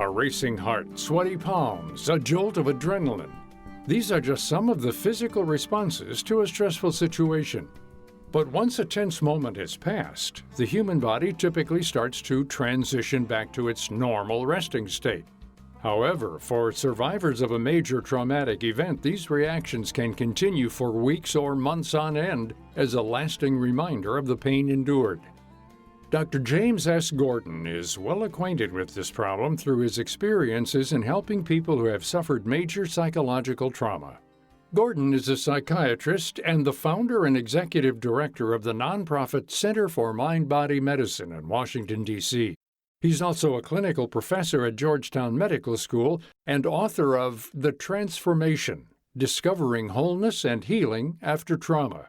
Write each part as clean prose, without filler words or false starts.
A racing heart, sweaty palms, a jolt of adrenaline. These are just some of the physical responses to a stressful situation. But once a tense moment has passed, the human body typically starts to transition back to its normal resting state. However, for survivors of a major traumatic event, these reactions can continue for weeks or months on end as a lasting reminder of the pain endured. Dr. James S. Gordon is well acquainted with this problem through his experiences in helping people who have suffered major psychological trauma. Gordon is a psychiatrist and the founder and executive director of the nonprofit Center for Mind-Body Medicine in Washington, D.C. He's also a clinical professor at Georgetown Medical School and author of The Transformation: Discovering Wholeness and Healing After Trauma.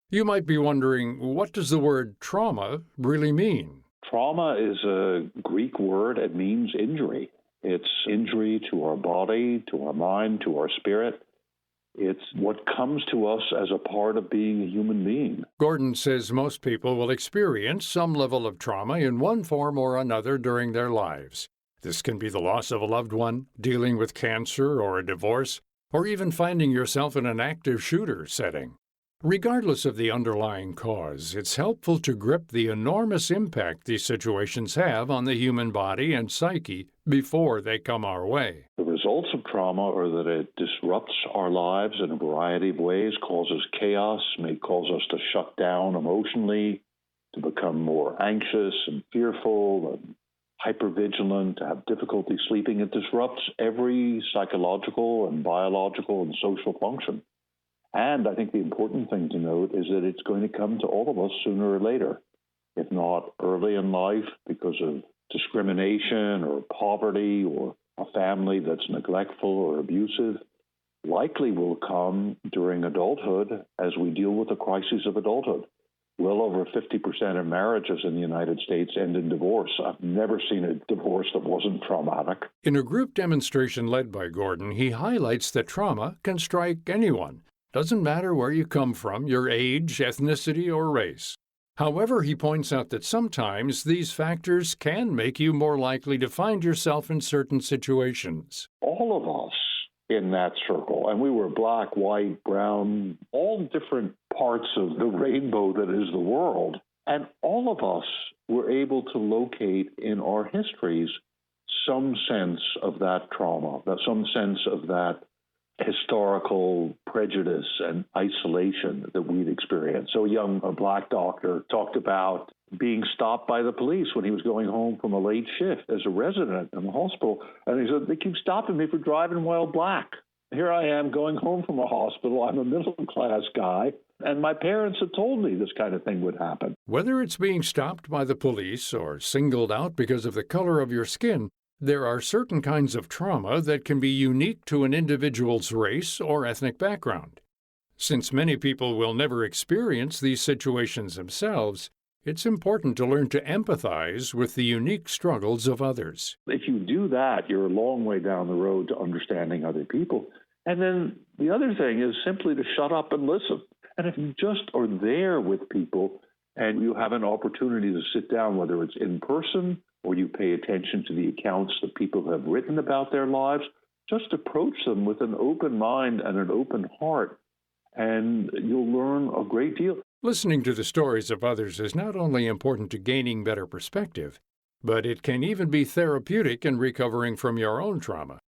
You might be wondering, what does the word trauma really mean? Trauma is a Greek word. It means injury. It's injury to our body, to our mind, to our spirit. It's what comes to us as a part of being a human being. Gordon says most people will experience some level of trauma in one form or another during their lives. This can be the loss of a loved one, dealing with cancer or a divorce, or even finding yourself in an active shooter setting. Regardless of the underlying cause, it's helpful to grip the enormous impact these situations have on the human body and psyche before they come our way. The results of trauma are that it disrupts our lives in a variety of ways, causes chaos, may cause us to shut down emotionally, to become more anxious and fearful and hypervigilant, to have difficulty sleeping. It disrupts every psychological and biological and social function. And I think the important thing to note is that it's going to come to all of us sooner or later, if not early in life because of discrimination or poverty or a family that's neglectful or abusive. Likely will come during adulthood as we deal with the crises of adulthood. Well over 50% of marriages in the United States end in divorce. I've never seen a divorce that wasn't traumatic. In a group demonstration led by Gordon, he highlights that trauma can strike anyone. Doesn't matter where you come from, your age, ethnicity, or race. However, he points out that sometimes these factors can make you more likely to find yourself in certain situations. All of us in that circle, and we were black, white, brown, all different parts of the rainbow that is the world, and all of us were able to locate in our histories some sense of that trauma, some sense of that historical prejudice and isolation that we'd experienced. So a black doctor talked about being stopped by the police when he was going home from a late shift as a resident in the hospital. And he said, they keep stopping me for driving while black. Here I am going home from a hospital. I'm a middle-class guy. And my parents had told me this kind of thing would happen. Whether it's being stopped by the police or singled out because of the color of your skin, there are certain kinds of trauma that can be unique to an individual's race or ethnic background. Since many people will never experience these situations themselves, it's important to learn to empathize with the unique struggles of others. If you do that, you're a long way down the road to understanding other people. And then the other thing is simply to shut up and listen. And if you just are there with people and you have an opportunity to sit down, whether it's in person or you pay attention to the accounts that people have written about their lives, just approach them with an open mind and an open heart, and you'll learn a great deal. Listening to the stories of others is not only important to gaining better perspective, but it can even be therapeutic in recovering from your own trauma.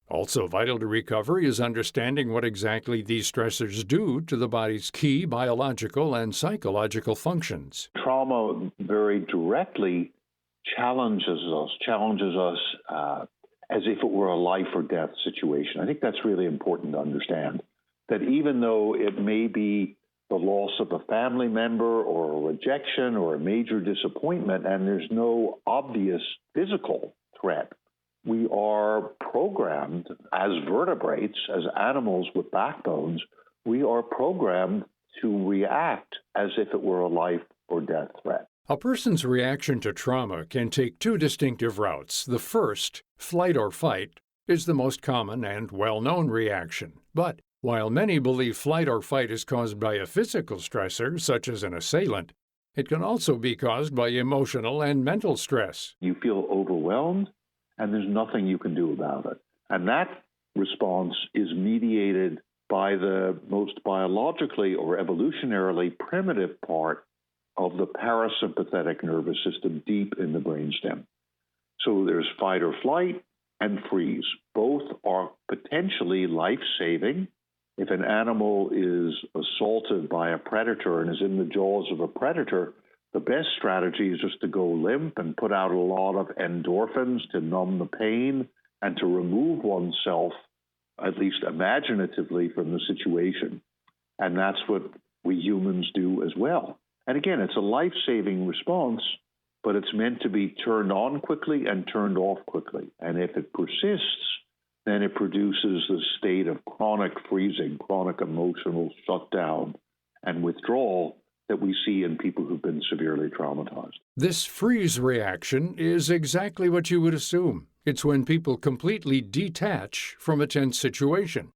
Also vital to recovery is understanding what exactly these stressors do to the body's key biological and psychological functions. Trauma very directly challenges us as if it were a life or death situation. I think that's really important to understand, that even though it may be the loss of a family member or a rejection or a major disappointment, and there's no obvious physical threat, we are programmed as vertebrates, as animals with backbones, we are programmed to react as if it were a life or death threat. A person's reaction to trauma can take two distinctive routes. The first, flight or fight, is the most common and well-known reaction. But while many believe flight or fight is caused by a physical stressor, such as an assailant, it can also be caused by emotional and mental stress. You feel overwhelmed, and there's nothing you can do about it. And that response is mediated by the most biologically or evolutionarily primitive part of the parasympathetic nervous system deep in the brainstem. So there's fight or flight and freeze. Both are potentially life-saving. If an animal is assaulted by a predator and is in the jaws of a predator, the best strategy is just to go limp and put out a lot of endorphins to numb the pain and to remove oneself, at least imaginatively, from the situation. And that's what we humans do as well. And again, it's a life-saving response, but it's meant to be turned on quickly and turned off quickly. And if it persists, then it produces the state of chronic freezing, chronic emotional shutdown, and withdrawal that we see in people who've been severely traumatized. This freeze reaction is exactly what you would assume. It's when people completely detach from a tense situation.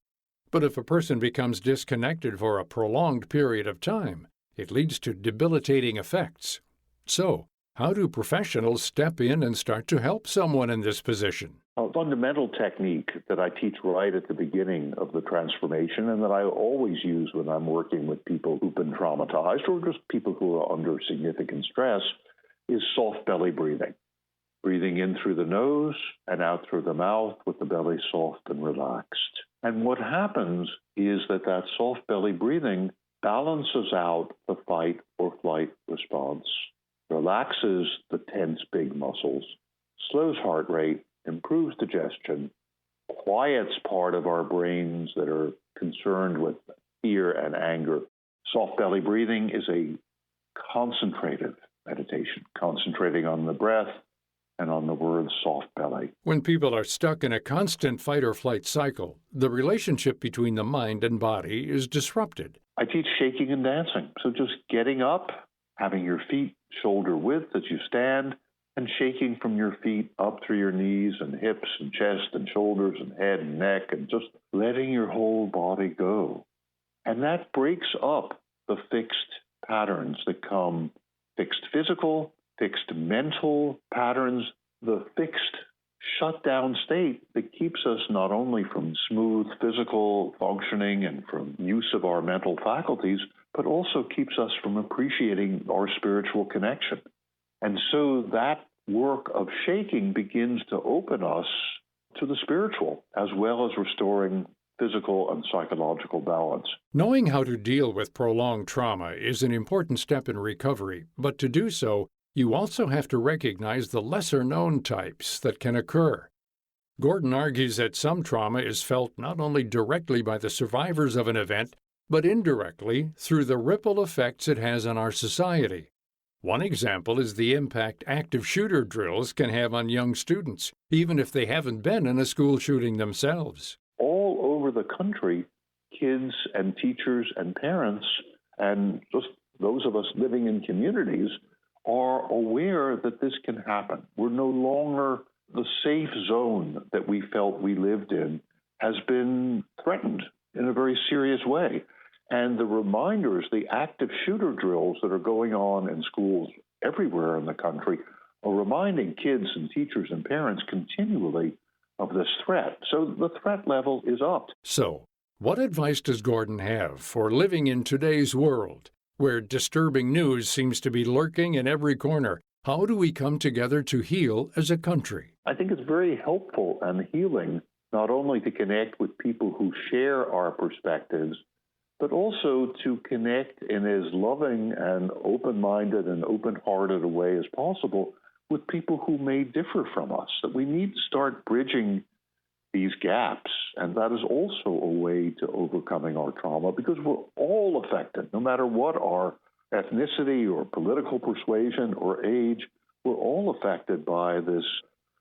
But if a person becomes disconnected for a prolonged period of time, it leads to debilitating effects. So, how do professionals step in and start to help someone in this position? A fundamental technique that I teach right at the beginning of the transformation and that I always use when I'm working with people who've been traumatized or just people who are under significant stress is soft belly breathing. Breathing in through the nose and out through the mouth with the belly soft and relaxed. And what happens is that soft belly breathing balances out the fight or flight response, relaxes the tense big muscles, slows heart rate, improves digestion, quiets part of our brains that are concerned with fear and anger. Soft belly breathing is a concentrative meditation, concentrating on the breath and on the word soft belly. When people are stuck in a constant fight or flight cycle, the relationship between the mind and body is disrupted. I teach shaking and dancing. So just getting up, having your feet shoulder width as you stand, and shaking from your feet up through your knees and hips and chest and shoulders and head and neck, and just letting your whole body go. And that breaks up the fixed patterns that come, fixed physical, fixed mental patterns, the fixed shutdown state that keeps us not only from smooth physical functioning and from use of our mental faculties, but also keeps us from appreciating our spiritual connection. And so that work of shaking begins to open us to the spiritual, as well as restoring physical and psychological balance. Knowing how to deal with prolonged trauma is an important step in recovery, but to do so, you also have to recognize the lesser-known types that can occur. Gordon argues that some trauma is felt not only directly by the survivors of an event, but indirectly through the ripple effects it has on our society. One example is the impact active shooter drills can have on young students, even if they haven't been in a school shooting themselves. All over the country, kids and teachers and parents, and just those of us living in communities, are aware that this can happen. We're no longer the safe zone that we felt we lived in has been threatened in a very serious way. And the reminders, the active shooter drills that are going on in schools everywhere in the country are reminding kids and teachers and parents continually of this threat. So the threat level is up. So, what advice does Gordon have for living in today's world, where disturbing news seems to be lurking in every corner? How do we come together to heal as a country? I think it's very helpful and healing not only to connect with people who share our perspectives, but also to connect in as loving and open-minded and open-hearted a way as possible with people who may differ from us, that we need to start bridging these gaps. And that is also a way to overcoming our trauma, because we're all affected, no matter what our ethnicity or political persuasion or age, we're all affected by this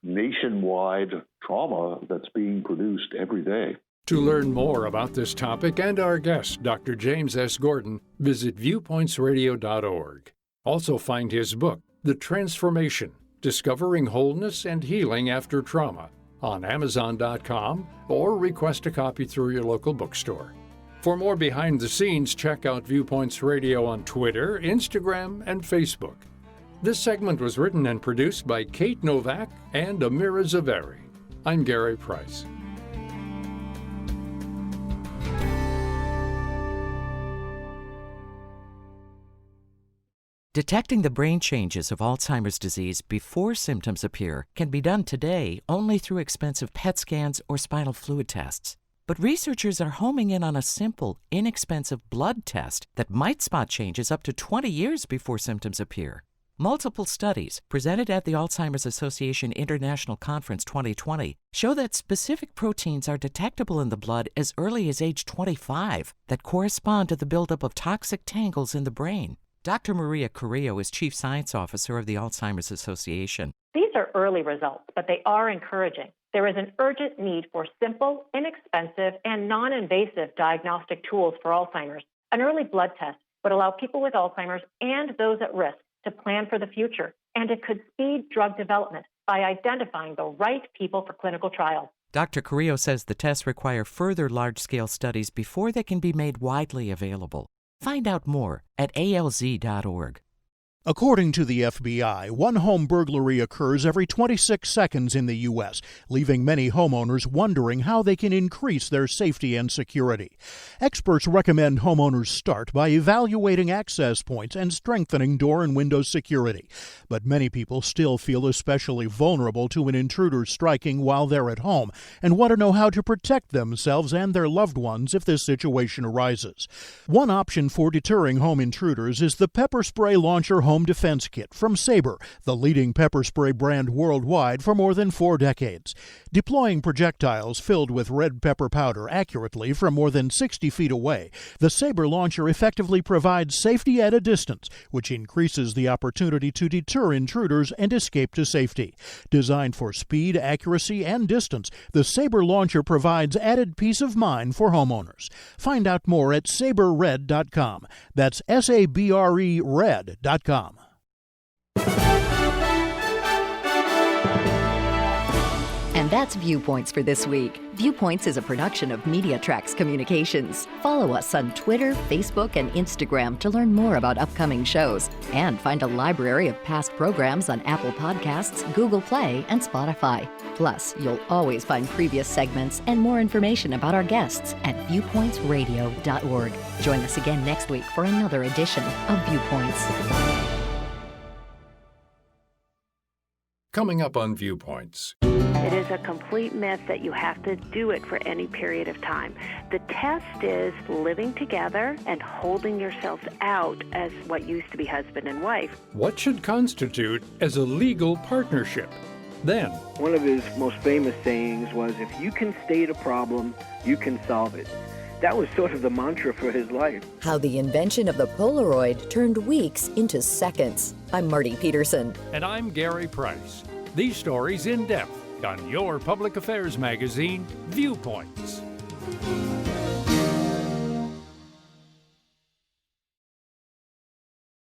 nationwide trauma that's being produced every day. To learn more about this topic and our guest, Dr. James S. Gordon, visit viewpointsradio.org. Also find his book, The Transformation, Discovering Wholeness and Healing After Trauma, on Amazon.com, or request a copy through your local bookstore. For more behind the scenes, check out Viewpoints Radio on Twitter, Instagram, and Facebook. This segment was written and produced by Kate Novak and Amira Zaveri. I'm Gary Price. Detecting the brain changes of Alzheimer's disease before symptoms appear can be done today only through expensive PET scans or spinal fluid tests. But researchers are homing in on a simple, inexpensive blood test that might spot changes up to 20 years before symptoms appear. Multiple studies presented at the Alzheimer's Association International Conference 2020 show that specific proteins are detectable in the blood as early as age 25 that correspond to the buildup of toxic tangles in the brain. Dr. Maria Carrillo is Chief Science Officer of the Alzheimer's Association. These are early results, but they are encouraging. There is an urgent need for simple, inexpensive, and non-invasive diagnostic tools for Alzheimer's. An early blood test would allow people with Alzheimer's and those at risk to plan for the future, and it could speed drug development by identifying the right people for clinical trials. Dr. Carrillo says the tests require further large-scale studies before they can be made widely available. Find out more at alz.org. According to the FBI, one home burglary occurs every 26 seconds in the U.S., leaving many homeowners wondering how they can increase their safety and security. Experts recommend homeowners start by evaluating access points and strengthening door and window security. But many people still feel especially vulnerable to an intruder striking while they're at home and want to know how to protect themselves and their loved ones if this situation arises. One option for deterring home intruders is the pepper spray launcher home defense kit from Sabre, the leading pepper spray brand worldwide for more than 4 decades. Deploying projectiles filled with red pepper powder accurately from more than 60 feet away, the Sabre launcher effectively provides safety at a distance, which increases the opportunity to deter intruders and escape to safety. Designed for speed, accuracy, and distance, the Sabre launcher provides added peace of mind for homeowners. Find out more at saberred.com. That's SABRE red.com. And that's Viewpoints for this week. Viewpoints is a production of MediaTrax Communications. Follow us on Twitter, Facebook, and Instagram to learn more about upcoming shows. And find a library of past programs on Apple Podcasts, Google Play, and Spotify. Plus, you'll always find previous segments and more information about our guests at viewpointsradio.org. Join us again next week for another edition of Viewpoints. Coming up on Viewpoints. It is a complete myth that you have to do it for any period of time. The test is living together and holding yourselves out as what used to be husband and wife. What should constitute as a legal partnership? Then, one of his most famous sayings was, if you can state a problem, you can solve it. That was sort of the mantra for his life. How the invention of the Polaroid turned weeks into seconds. I'm Marty Peterson. and I'm Gary Price. These stories in depth on your public affairs magazine, Viewpoints.